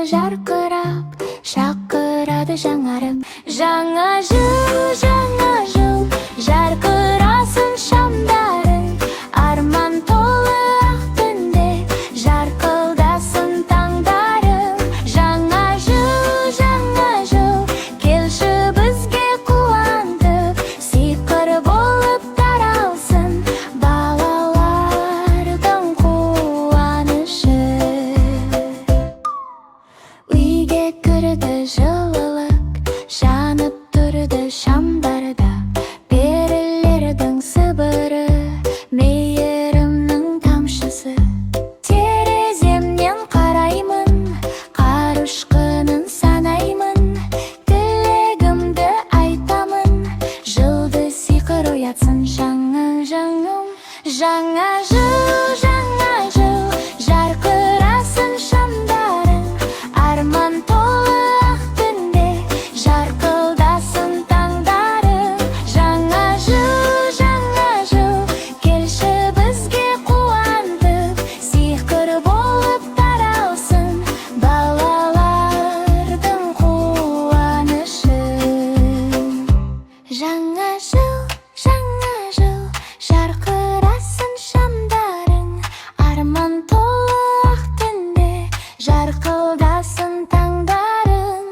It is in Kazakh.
жарқырап, шақырады жаңарып. Жаңа жыл, жарқырасын шамдарың, арман толы ақ түнде, жарқылдасын таңдарың. Жаңа жыл, келші бізге қуантып, сиқыр болып таралсын балалардың қуанышы. Үйге кірді жылылық, жанып тұрды шамдарда, перілердің сыбыры, мейірімнің тамшысы. Тереземнен қараймын, қар ұшқынын санаймын, тілегімді айтамын, жылды сиқыр оятсын жаңа жаңым. Жаңа жыл, жарқырасын шамдарың, арман толы ақ түнде, жарқылдасын таңдарың. Жаңа жыл, келші бізге қуантып, сиқыр болып таралсын балалардың қуанышы. Жаңа жыл, жарқырасын шамдарың, арман толы ақ түнде, жарқылдасын таңдарың.